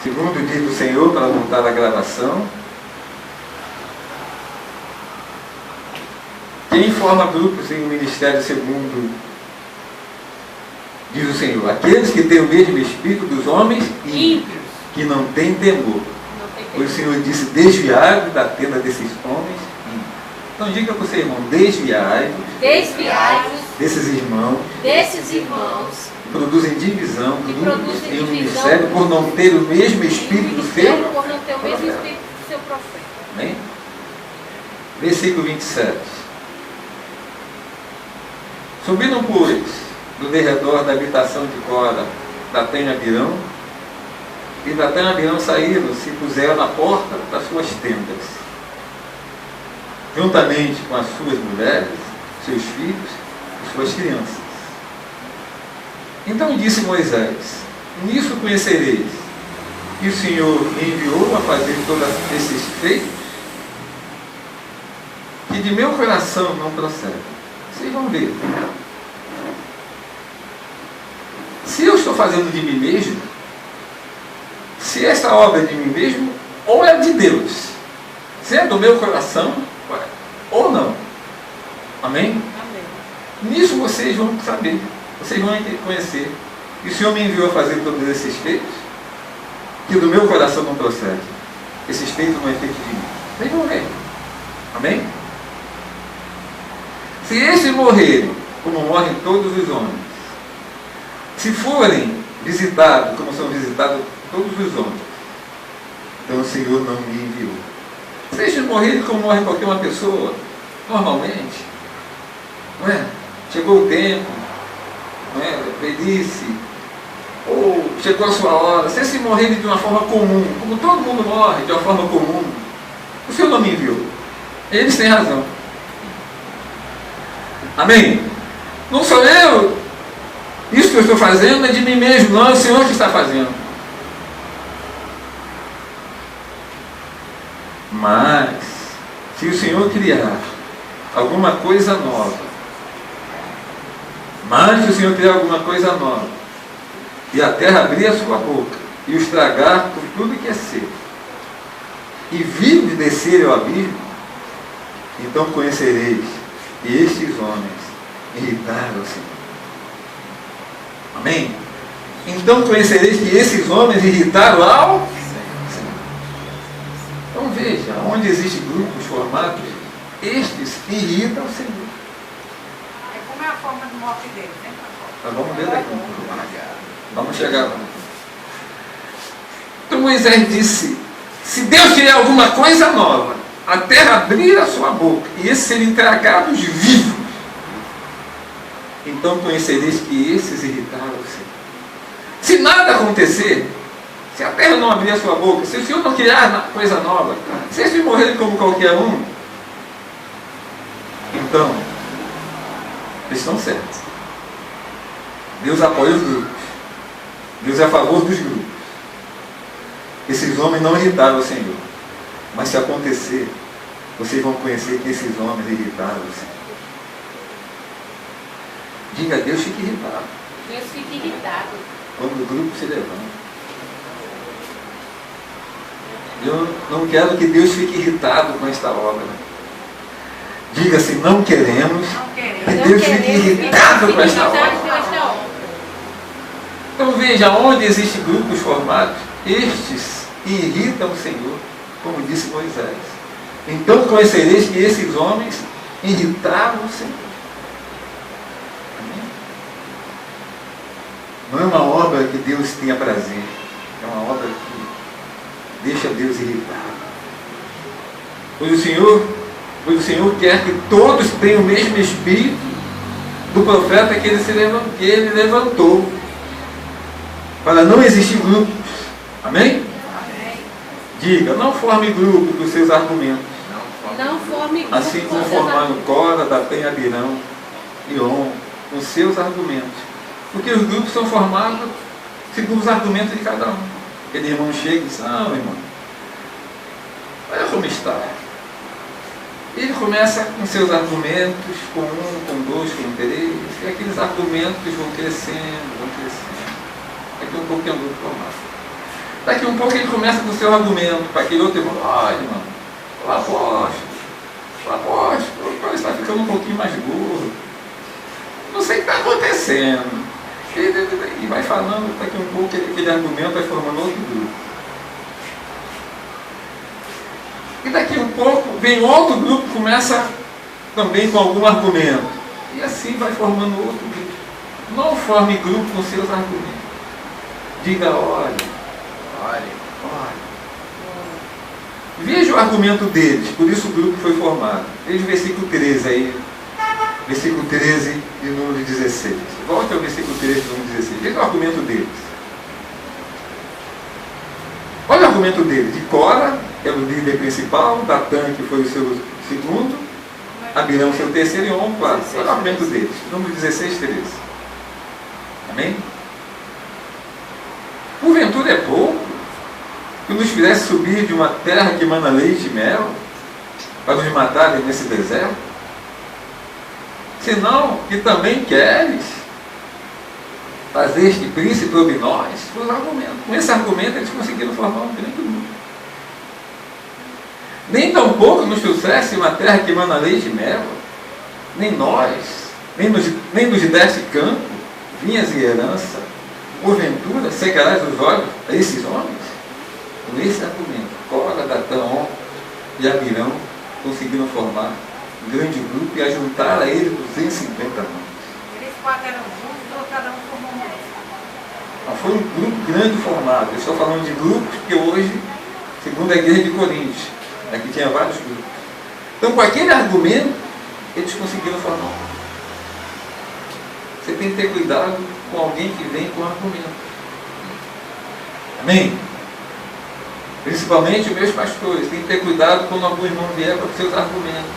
segundo o dia do Senhor, para montar a gravação. Quem forma grupos em um ministério segundo, diz o Senhor, aqueles que têm o mesmo espírito dos homens ímpios, que não têm temor. O Senhor disse, desviai-vos da tenda desses homens ímpios. Então diga para o seu irmão, desviai-vos desses irmãos que produzem divisão em um ministério por não ter o mesmo espírito do seu profeta. Amém? Versículo 27. Subiram, pois, do derredor da habitação de Cora, Datã e Abirão, e Datã e Abirão saíram, se puseram na porta das suas tendas, juntamente com as suas mulheres, seus filhos e suas crianças. Então disse Moisés, nisso conhecereis que o Senhor me enviou a fazer todos esses feitos, que de meu coração não procede. Vocês vão ver. Se eu estou fazendo de mim mesmo, se esta obra é de mim mesmo, ou é de Deus, se é do meu coração, ou não. Amém? Amém. Nisso vocês vão saber, vocês vão conhecer. E o Senhor me enviou a fazer todos esses feitos, que do meu coração não procede. Esses feitos não é feito de mim. Vocês vão ver. Amém? Se estes morrerem, como morrem todos os homens, se forem visitados, como são visitados todos os homens, então o Senhor não me enviou. Se estes morrerem como morre qualquer uma pessoa, normalmente, não é? Chegou o tempo, não é? Velhice, ou chegou a sua hora, se estes morrerem de uma forma comum, como todo mundo morre de uma forma comum, o Senhor não me enviou. Eles têm razão. Amém? Não sou eu. Isso que eu estou fazendo é de mim mesmo, não é o Senhor que está fazendo. Mas, se o Senhor criar alguma coisa nova, e a terra abrir a sua boca, e os tragar por tudo que é seco, e vir de descer ao abismo, então conhecereis que estes homens irritaram o Senhor. Amém? Então conhecereis que esses homens irritaram ao Senhor. Então veja, onde existem grupos formados, estes irritam o Senhor. É como é a forma de morte deles, né? Mas vamos ver daqui. Vamos chegar lá. Então Moisés disse, se Deus tiver alguma coisa nova, a terra abrir a sua boca, e esses serem tragados vivos, então conhecereis que esses irritaram o Senhor. Se nada acontecer, se a terra não abrir a sua boca, se o Senhor não criar coisa nova, se eles morrerem como qualquer um, então, eles estão certos. Deus apoia os grupos. Deus é a favor dos grupos. Esses homens não irritaram o Senhor. Mas se acontecer, vocês vão conhecer que esses homens irritaram o Senhor. Diga, Deus fica irritado. Deus fica irritado. Quando o grupo se levanta. Eu não quero que Deus fique irritado com esta obra. Diga assim, não queremos que Deus fique irritado com esta obra. Então veja, onde existem grupos formados, estes irritam o Senhor, como disse Moisés. Então conhecereis que esses homens irritaram o Senhor. Não é uma obra que Deus tenha prazer, é uma obra que deixa Deus irritado. Pois o Senhor quer que todos tenham o mesmo espírito do profeta que ele levantou, para não existir grupos. Amém? Amém. Diga, não forme grupo dos seus argumentos. Não forme grupo assim como formaram Cora, Datã e Abirão e On, com seus argumentos. Porque os grupos são formados segundo os argumentos de cada um. Aquele irmão chega e diz, não, irmão, olha como está. Ele começa com seus argumentos, com um, com dois, com três, e aqueles argumentos vão crescendo. Daqui a pouco tem um grupo formado. Daqui um pouco ele começa com o seu argumento, para aquele outro irmão, olha, irmão, o apóstolo está ficando um pouquinho mais gordo. Não sei o que está acontecendo. E vai falando, daqui um pouco aquele argumento vai formando outro grupo. E daqui um pouco vem outro grupo, começa também com algum argumento. E assim vai formando outro grupo. Não forme grupo com seus argumentos. Diga, olha. Veja o argumento deles, por isso o grupo foi formado. Veja o versículo 13 aí. Versículo 13 e número 16. Volte ao versículo 13 e número 16. Veja o argumento deles. Olha o argumento deles. De Cora, que é o líder principal, Datã, que foi o seu segundo, Abirão, seu terceiro, e On, quarto. Olha o argumento deles. Número 16, 13. Amém? Porventura é pouco que nos fizesse subir de uma terra que emana leite e mel para nos matarem nesse deserto? Senão que também queres fazer este príncipe sobre nós? Foi o argumento. Com esse argumento eles conseguiram formar um grande grupo. Nem tampouco nos trouxesse uma terra que emana leite e mel, nem nós, nem nos deste campo, vinhas e herança. Porventura, cegarás os olhos a esses homens? Com esse argumento, Cora, Datã, On e Abirão conseguiram formar um grande grupo e ajuntar a ele 250 homens. Eles 4 eram juntos ou cada um formou um grupo? Foi um grupo grande formado. Eu estou falando de grupos porque hoje, segundo a igreja de Coríntios, aqui tinha vários grupos. Então, com aquele argumento, eles conseguiram formar um grupo. Você tem que ter cuidado com alguém que vem com argumento. Amém? Principalmente os meus pastores. Tem que ter cuidado quando algum irmão vier com seus argumentos.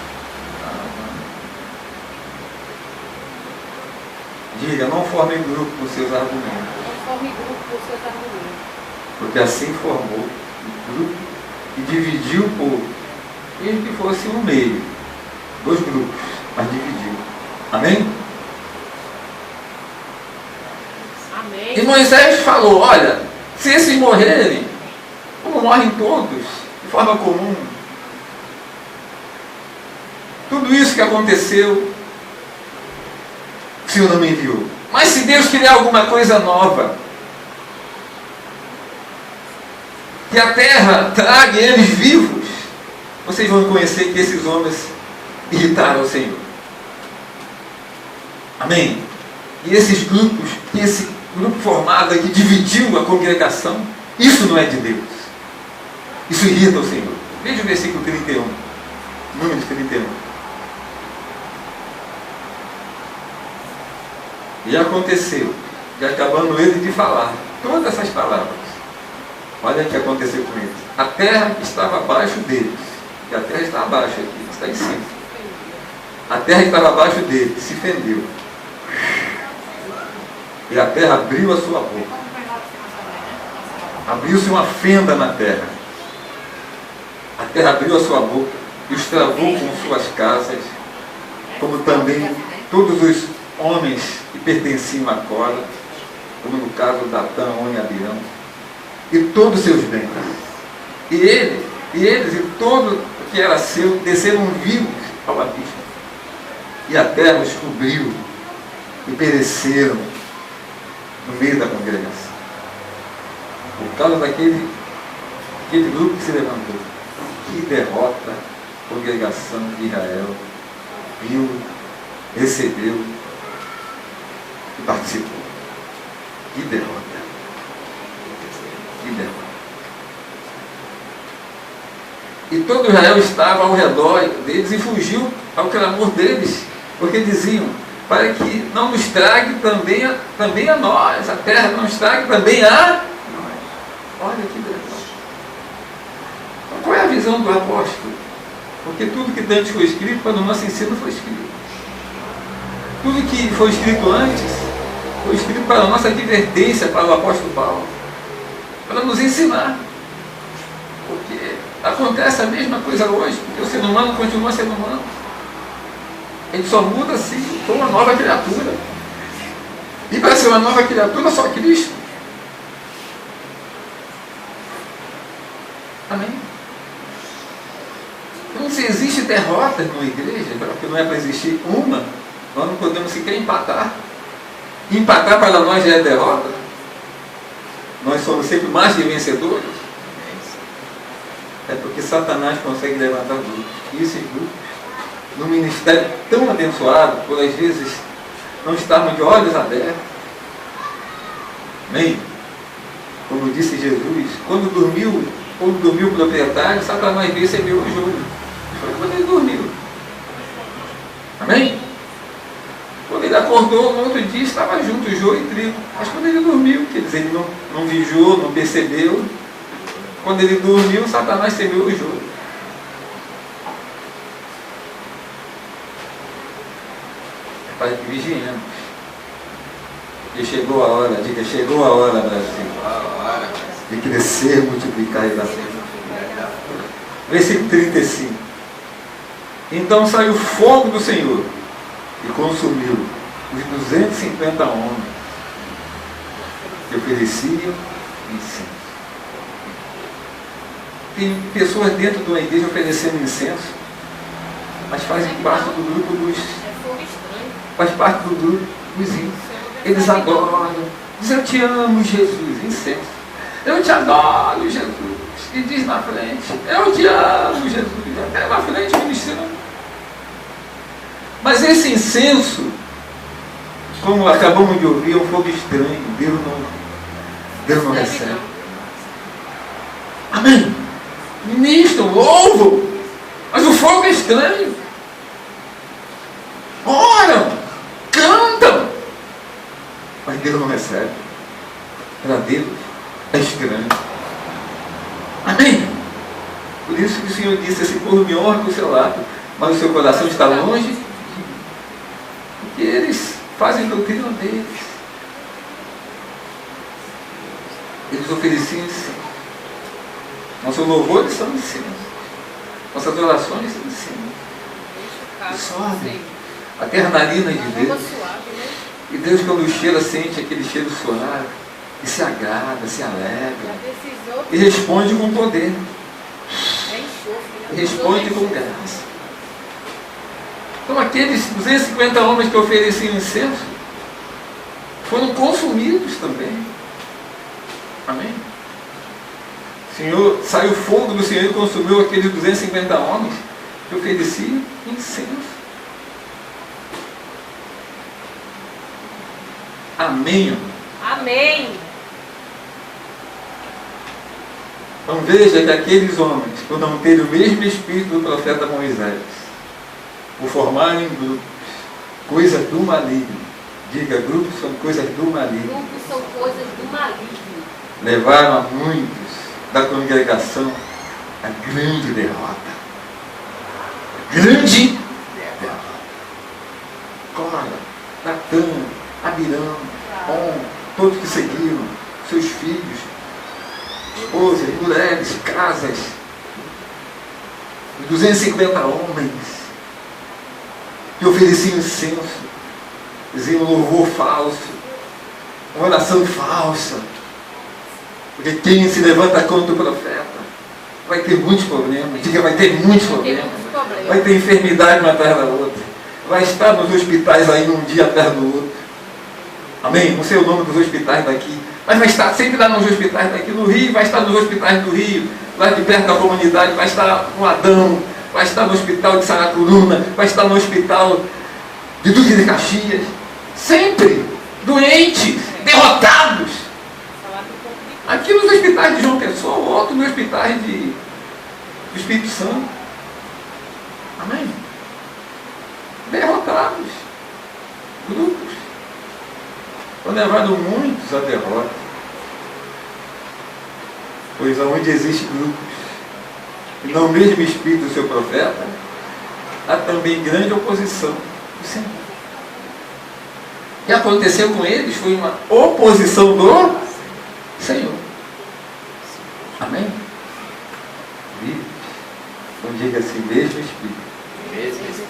Diga, não forme grupo com seus argumentos. Não forme grupo com seus argumentos. Porque assim formou um grupo e dividiu o povo. Mesmo que fosse um meio. 2 grupos, mas dividiu. Amém? Amém. E Moisés falou, olha, se esses morrerem, como morrem todos, de forma comum, tudo isso que aconteceu, o Senhor não me enviou. Mas se Deus criar alguma coisa nova, que a terra traga eles vivos, vocês vão conhecer que esses homens irritaram o Senhor. Amém? E esses grupos, esse grupo formado que dividiu a congregação, isso não é de Deus. Isso irrita o Senhor. Veja o versículo 31. Números 31. E aconteceu, e acabando ele de falar todas essas palavras, olha o que aconteceu com eles. A terra estava abaixo deles. E a terra está abaixo aqui, está em cima. A terra estava abaixo deles, se fendeu. E a terra abriu a sua boca. Abriu-se uma fenda na terra. A terra abriu a sua boca e os travou com suas casas, como também todos os homens que pertenciam a Cora, como no caso Datã, On e Abirão, e todos os seus bens. E eles e todo o que era seu desceram vivos ao abismo. E a terra os cobriu e pereceram no meio da congregação. Por causa daquele grupo que se levantou. Que derrota a congregação de Israel viu, recebeu e participou. Que derrota. Que derrota. E todo Israel estava ao redor deles e fugiu ao clamor deles, porque diziam, para que não nos trague também a nós, a terra não nos trague também a nós. Olha que derrota. Então, qual é a visão do apóstolo? Porque tudo que antes foi escrito, para o nosso ensino foi escrito. Tudo que foi escrito antes, foi escrito para a nossa advertência, para o apóstolo Paulo, para nos ensinar. Porque acontece a mesma coisa hoje, porque o ser humano continua sendo humano. Ele só muda se for uma nova criatura. E para ser uma nova criatura, só Cristo. Amém? Então, se existe derrota numa igreja, porque não é para existir uma, nós não podemos sequer empatar. Empatar para nós já é derrota. Nós somos sempre mais que vencedores. É porque Satanás consegue levantar grupos. E esses grupos, no ministério tão abençoado, por às vezes não estarmos de olhos abertos. Amém? Como disse Jesus, quando dormiu o proprietário, Satanás veio e recebeu o joio. Foi quando ele dormiu. Amém? Quando ele acordou, no outro dia estava junto o joio e trigo. Mas quando ele dormiu, quer dizer, ele não vigiou, não percebeu. Quando ele dormiu, Satanás semeou o joio. É para que vigiemos. E chegou a hora, diga, chegou a hora, Brasil, de crescer, multiplicar e dar certo. Versículo 35. Então saiu fogo do Senhor e consumiu os 250 homens que ofereciam incenso. Tem pessoas dentro de uma igreja oferecendo incenso, mas fazem parte do grupo dos... Faz parte do grupo dos ímpios. Eles adoram. Dizem, eu te amo, Jesus, incenso. Eu te adoro, Jesus. E diz na frente, eu te amo, Jesus. Até na frente ministrando. Mas esse incenso, como acabamos de ouvir, é um fogo estranho. Deus não recebe. Amém? Ministram, louvam, mas o fogo é estranho. Oram, cantam, mas Deus não recebe. Para Deus é estranho. Amém? Por isso que o Senhor disse, esse povo me honra com o seu lado, mas o seu coração está longe, porque eles fazem doutrina deles. Eles ofereciam incenso. Nossos louvores são incenso. Nossas orações são incenso. Sobe. A terra narina de Deus. E Deus, quando cheira, sente aquele cheiro suave. E se agrada, se alegra. E responde com poder. E responde com graça. Então aqueles 250 homens que ofereciam incenso foram consumidos também. Amém? Senhor, saiu fogo do Senhor e consumiu aqueles 250 homens que ofereciam incenso. Amém? Amém. Então veja que aqueles homens, por não terem o mesmo espírito do profeta Moisés, por formarem grupos, coisas do maligno. Diga, grupos são coisas do maligno. Grupos são coisas do maligno. Levaram a muitos da congregação a grande derrota. Grande derrota. Cora, Natã, Abirão, On, todos que seguiram, seus filhos, esposas, mulheres, casas, 250 homens que ofereciam incenso, diziam louvor falso, uma oração falsa. Porque quem se levanta contra o profeta vai ter muitos problemas. Diga, vai ter muitos problemas. Vai ter enfermidade uma atrás da outra. Vai estar nos hospitais aí um dia atrás do outro. Amém? Não sei o nome dos hospitais daqui. Mas vai estar sempre lá nos hospitais daqui. No Rio, vai estar nos hospitais do Rio. Lá de perto da comunidade, vai estar no Adão. Vai estar no hospital de Saracuruna. Vai estar no hospital de Duque de Caxias. Sempre doentes, derrotados. Aqui nos hospitais de João Pessoa, ou outro nos hospitais do Espírito Santo. Amém? Derrotados. Grupos. Foram levados muitos à derrota. Pois aonde existe grupos, e não o mesmo espírito do seu profeta, há também grande oposição do Senhor. O que aconteceu com eles foi uma oposição do Senhor. Amém? Vive. Então diga assim, mesmo Espírito.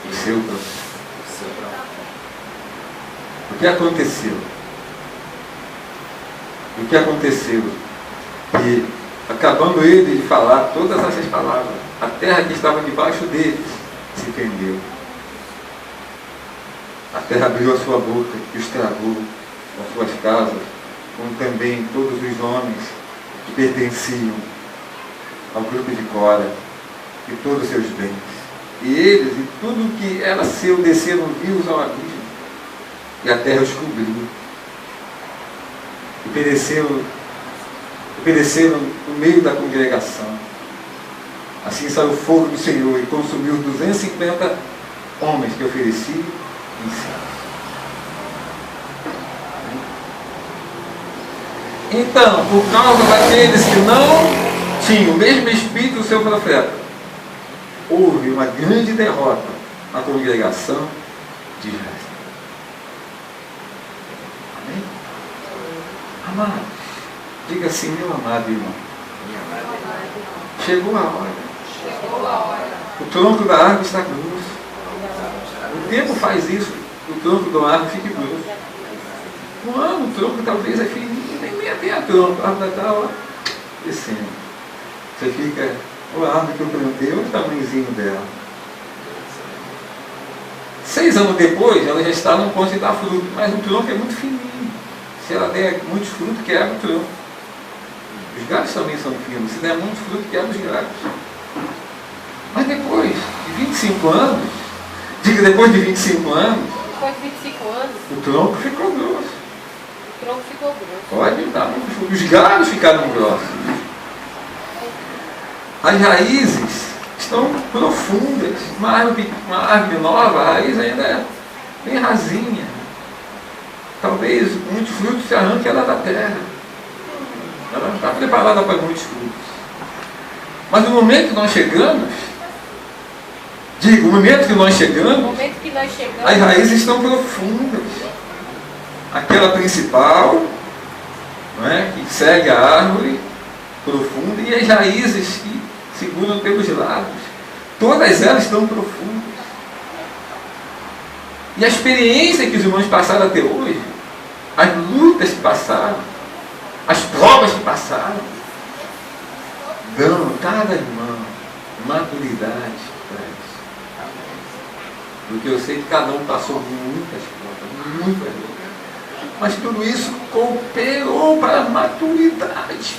O seu profeta. O que aconteceu? O que aconteceu? Que Acabando ele de falar todas essas palavras, a terra que estava debaixo deles se fendeu. A terra abriu a sua boca e os tragou as suas casas, como também todos os homens que pertenciam ao grupo de Cora e todos os seus bens. E eles e tudo que era seu desceram vivos ao abismo, e a terra os cobriu. E pereceram no meio da congregação. Assim saiu o fogo do Senhor e consumiu 250 homens que ofereciam incenso. Então, por causa daqueles que não tinham o mesmo espírito do seu profeta, houve uma grande derrota na congregação de Israel. Amém? Amados, diga assim, meu amado irmão. Chegou a hora. O tronco da árvore está grosso. O tempo faz isso. O tronco da árvore fica grosso. Um ano o tronco talvez é fininho, nem tenha tronco. A árvore está ó, descendo. Você fica, a árvore que eu plantei, olha o tamanhozinho dela. 6 anos depois, ela já está no ponto de dar fruto, mas o tronco é muito fininho. Se ela der muitos frutos, quebra o tronco. Os galhos também são finos. Se der muito fruto, quebra os galhos. Mas depois de 25 anos, depois de 25 anos, o tronco ficou grosso. Pode dar muito fruto. Os galhos ficaram grossos. As raízes estão profundas. Uma árvore nova, a raiz ainda é bem rasinha. Talvez muitos frutos se arranquem ela da terra. Ela não está preparada para muitos frutos. Mas no momento que nós chegamos, as raízes estão profundas. Aquela principal, não é, que segue a árvore profunda, e as raízes que seguram pelos lados. Todas elas estão profundas. E a experiência que os irmãos passaram até hoje, as lutas que passaram, as provas que passaram, dão a cada irmão maturidade para isso. Porque eu sei que cada um passou muitas provas, muitas lutas. Mas tudo isso cooperou para a maturidade.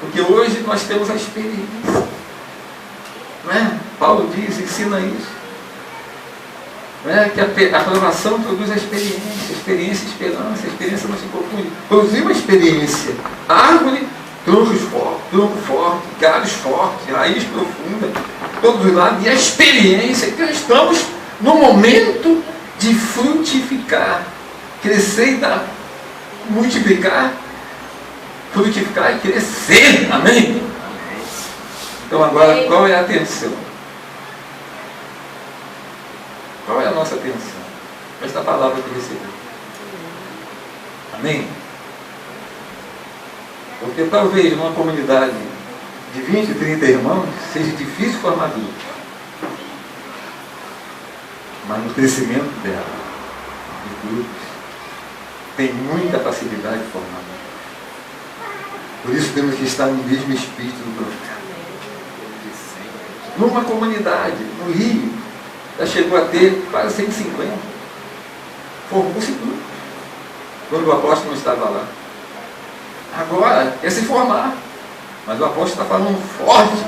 Porque hoje nós temos a experiência. Não é? Paulo diz, ensina isso. Não é? Que a aprovação produz a experiência, esperança. A experiência não se confunde. Produziu uma experiência. Árvore, tronco forte, galhos fortes, raiz profunda, todos os lados. E a experiência que nós estamos no momento de frutificar, crescer e dar, multiplicar, frutificar e crescer. Amém? Então agora, qual é a atenção? Qual é a nossa atenção? Esta palavra que recebeu. Amém? Porque talvez numa comunidade de 20, 30 irmãos seja difícil formar grupos. Mas no crescimento dela, de grupos, tem muita facilidade de formar grupos. Por isso temos que estar no mesmo espírito do profeta. Numa comunidade, no Rio, já chegou a ter quase 150. Formou-se grupos. Quando o apóstolo não estava lá. Agora é se formar. Mas o apóstolo está falando forte.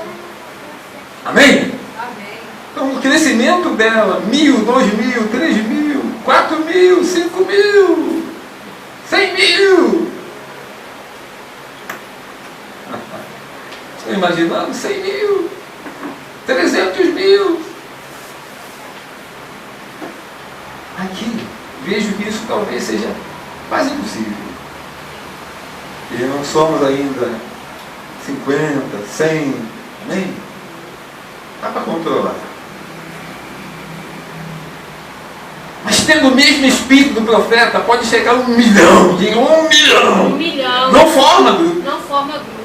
Amém? Amém. Então o crescimento dela, 1.000, 2.000, 3.000, 4.000, 5.000, 100.000. Estão imaginando? 100.000, 300.000. Aqui, vejo que isso talvez seja quase impossível. E não somos ainda 50, 100, nem. Dá para controlar. Mas tendo o mesmo espírito do profeta, pode chegar a 1 milhão. Diga 1 milhão. 1 milhão. Não forma grupo. Não forma grupo.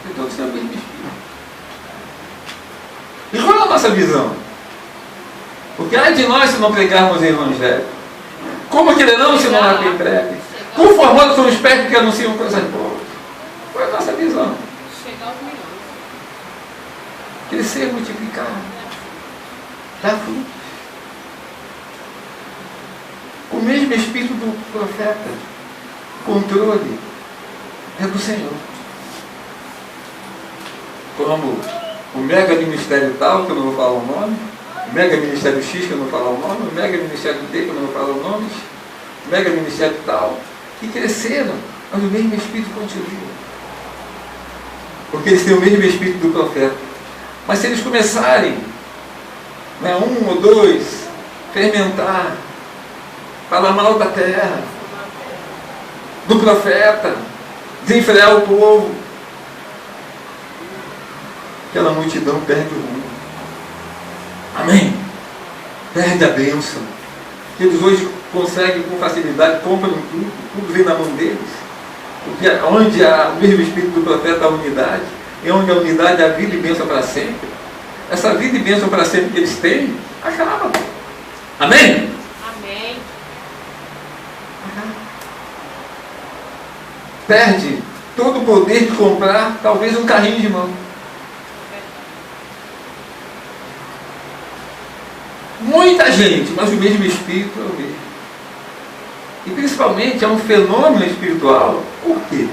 E todos têm o mesmo espírito. E qual é a nossa visão? Porque ai de nós se não pregarmos o Evangelho. Como crerão se não há quem pregue? Conformando são os pés que anunciam coisas boas. Qual é a nossa visão? Chegar aos milhões. Crescer, multiplicar, dar frutos. O mesmo espírito do profeta, controle, é do Senhor. Como o mega ministério tal, que eu não vou falar o nome, o mega ministério X, que eu não vou falar o nome, o mega ministério D, que eu não vou falar o nome, o mega ministério tal, que cresceram, mas o mesmo espírito continua. Porque eles têm o mesmo espírito do profeta. Mas se eles começarem, né, 1 ou 2, fermentar, falar mal da terra, do profeta, desenfrear o povo, aquela multidão perde o rumo. Amém? Perde a bênção. Eles hoje conseguem com facilidade, compram tudo vem na mão deles. Porque onde há o mesmo espírito do profeta, a unidade, e onde a unidade há vida e bênção para sempre. Essa vida e bênção para sempre que eles têm, acaba. Amém? Amém. Perde todo o poder de comprar talvez um carrinho de mão. Muita gente, mas o mesmo espírito é o mesmo. E principalmente é um fenômeno espiritual. Por quê?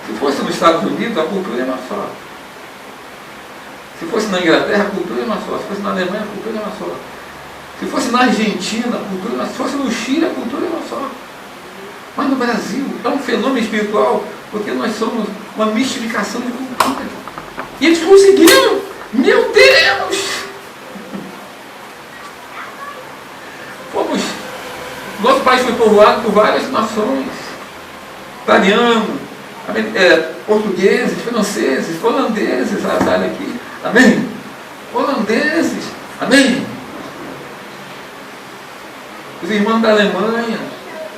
Se fosse nos Estados Unidos, a cultura é uma só. Se fosse na Inglaterra, a cultura é uma só. Se fosse na Alemanha, a cultura é uma só. Se fosse na Argentina, a cultura é uma só. Se fosse no Chile, a cultura é uma só. Mas no Brasil é um fenômeno espiritual, porque nós somos uma mistificação de cultura. E eles conseguiram! Meu Deus! Nosso país foi povoado por várias nações. Italianos, portugueses, franceses, holandeses, olha aqui. Amém? Holandeses. Amém? Os irmãos da Alemanha,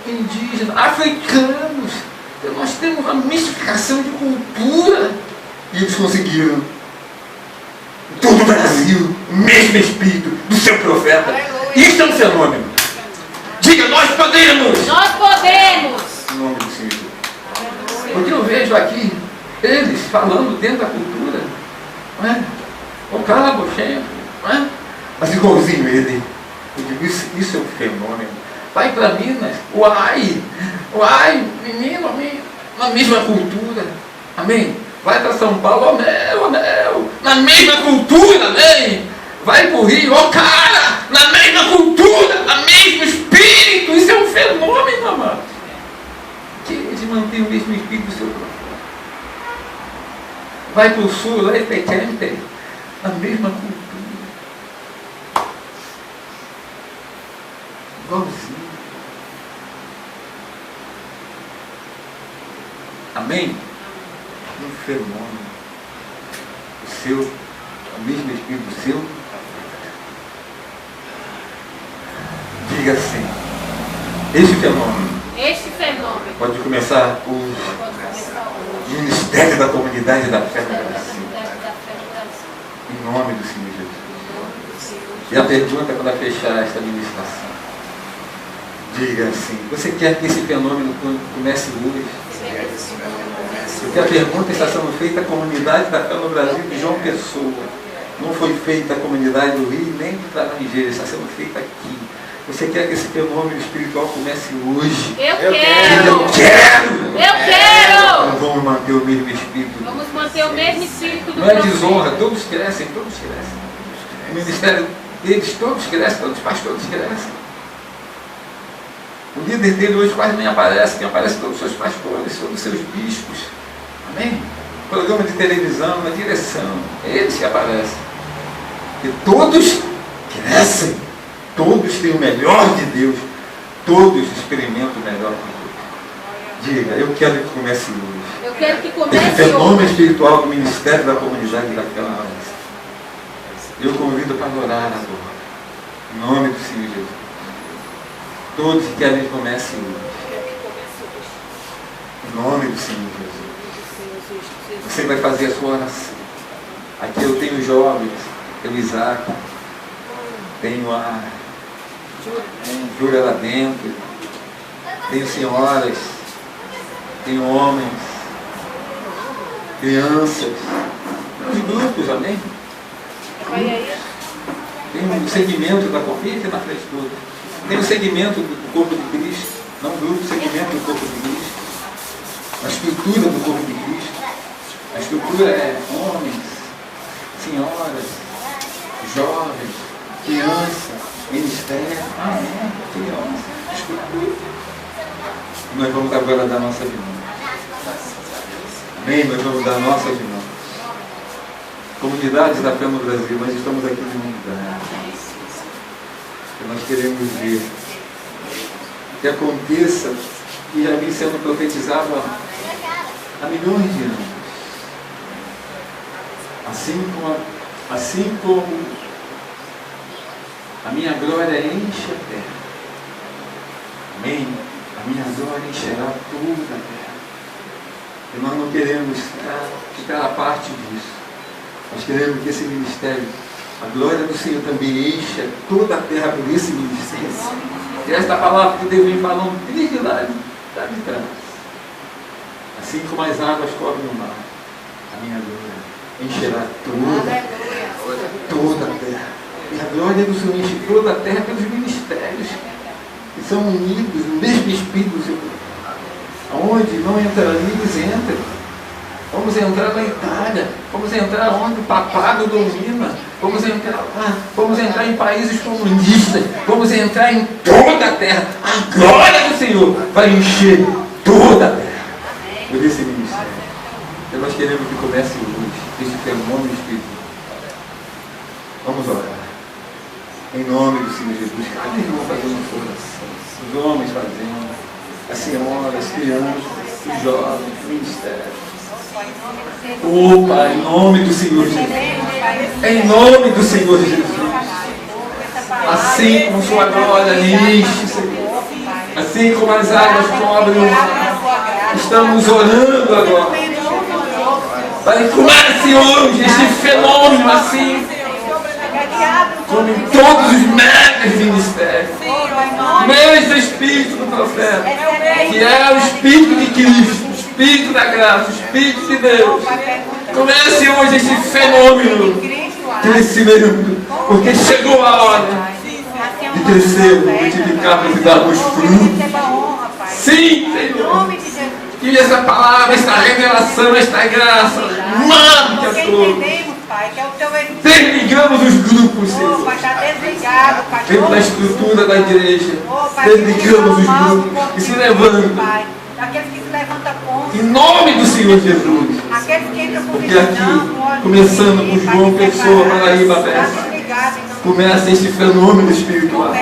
indígenas, africanos. Então, nós temos uma mistificação de cultura. E eles conseguiram. Em todo o Brasil, o mesmo espírito do seu profeta. Isso é um fenômeno. Diga, nós podemos! Nós podemos! Em nome do Senhor. Porque eu vejo aqui eles falando dentro da cultura, não é? O cara bocheiro, não é? Mas igualzinho ele. Eu digo, isso é um fenômeno. Vai para Minas, uai, menino, na mesma cultura. Amém? Vai para São Paulo, na mesma cultura, amém? Vai para o Rio, cara, na mesma cultura, na mesmo espírito. Isso é um fenômeno, amado. Que eles mantêm o mesmo espírito do seu profeta. Vai para o sul, lá em Pequente, na mesma cultura. Igualzinho. Amém? Um fenômeno. O mesmo espírito do seu. Diga assim, este fenômeno pode começar o Ministério da Comunidade da Fé no Brasil. Em nome do Senhor Jesus. E a pergunta para fechar esta ministração. Diga assim, você quer que esse fenômeno comece hoje? Porque a pergunta está sendo feita à comunidade da fé no Brasil de João Pessoa. Não foi feita à comunidade do Rio nem do Laranjeiras, está sendo feita aqui. Você quer que esse fenômeno espiritual comece hoje? Eu quero! Eu quero! Eu quero! Então vamos manter o mesmo espírito. Vamos manter o mesmo espírito do Não é profeta. desonra, todos crescem. O ministério deles, todos crescem, todos os pastores crescem. O líder dele hoje quase nem aparece, quem aparece são todos os seus pastores, todos os seus bispos. Amém? Programa de televisão, na direção, é eles que aparecem. E todos crescem. Todos têm o melhor de Deus. Todos experimentam o melhor de Deus. Diga, eu quero que comece hoje. Eu quero que Esse comece fenômeno hoje. espiritual do Ministério da Comunidade da Fé no Brasil. Eu convido para adorar agora. Em nome do Senhor Jesus. Todos querem que comece hoje. Em nome do Senhor Jesus. Você vai fazer a sua oração. Aqui eu tenho jovens, tenho Isaac, tenho a Júlia lá dentro, tenho senhoras, tenho homens, crianças, os grupos, amém? Tem um segmento da conferência na frente toda. Tem um segmento do corpo de Cristo, não um grupo, segmento do corpo de Cristo. A estrutura do corpo de Cristo. A estrutura é homens, senhoras, jovens, crianças, ministério. Amém. Criança, estrutura. Nós vamos agora dar nossa de mão. Amém? Nós vamos dar nossa de mão. Comunidades da fé no Brasil, nós estamos aqui de unidade. Nós queremos ver que aconteça que já vem sendo profetizado há milhões de anos. Assim como a minha glória enche a terra. Amém? A minha glória encherá toda a terra. E nós não queremos ficar a parte disso. Nós queremos que esse ministério, a glória do Senhor também encha toda a terra por esse ministério. E esta palavra que Deus vem falando desde lá de trás. Assim como as águas cobrem o mar, a minha glória encherá toda a terra. E a glória do Senhor enche toda a terra pelos ministérios que são unidos no mesmo Espírito do Senhor. Aonde não entra eles entram. Vamos entrar na Itália, vamos entrar onde o papado domina, vamos entrar em países comunistas, vamos entrar em toda a terra. A glória do Senhor vai encher toda a terra por esse ministério. E nós queremos que comece hoje esse fenômeno espiritual. Vamos orar. Em nome do Senhor Jesus, cada irmão fazendo força, os homens fazendo, as senhoras, as crianças, os jovens, o ministério. Oh Pai, em nome do Senhor Jesus, em nome do Senhor Jesus, assim como sua glória enche, Senhor, assim como as águas cobrem o mar, estamos orando agora, para que comece hoje este fenômeno assim, como em todos os megas ministérios, mesmo Espírito do profeta, que é o Espírito de Cristo, o Espírito da graça, o Espírito de Deus. Comece hoje esse fenômeno crescimento, porque chegou a hora de crescer, multiplicarmos e darmos frutos. Sim, Senhor. Que essa palavra, esta revelação, esta graça marque a todos. Desligamos os grupos, Senhor. Dentro da estrutura da igreja. Desligamos os grupos que se levantam. Em nome do Senhor Jesus. Porque aqui, começando com João Pessoa, Paraíba, começa este fenômeno espiritual.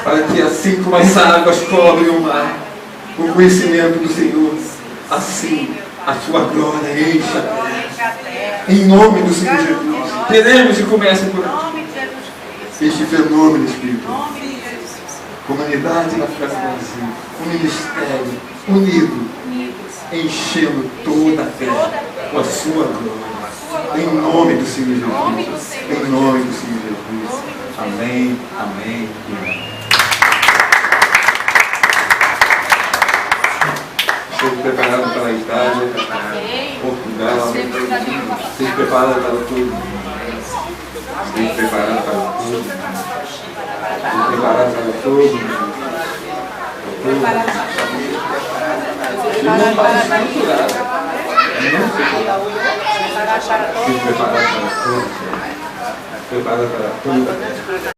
Para que assim como as águas cobrem o mar, o conhecimento do Senhor, assim a sua glória encha. Em nome do Senhor Jesus. Queremos que comece por aqui. Este fenômeno espiritual. Comunidade na fé do Brasil. Um ministério unido, enchendo toda a terra com a sua glória. Em nome do Senhor Jesus. Em nome do Senhor Jesus. Amém, amém e amém. Estou preparado para a Itália, Portugal. Esteja preparado para tudo. Esteja preparado para tudo. Esteja preparado para tudo. Não vai estruturado. Esteja preparado para tudo. Preparado para tudo.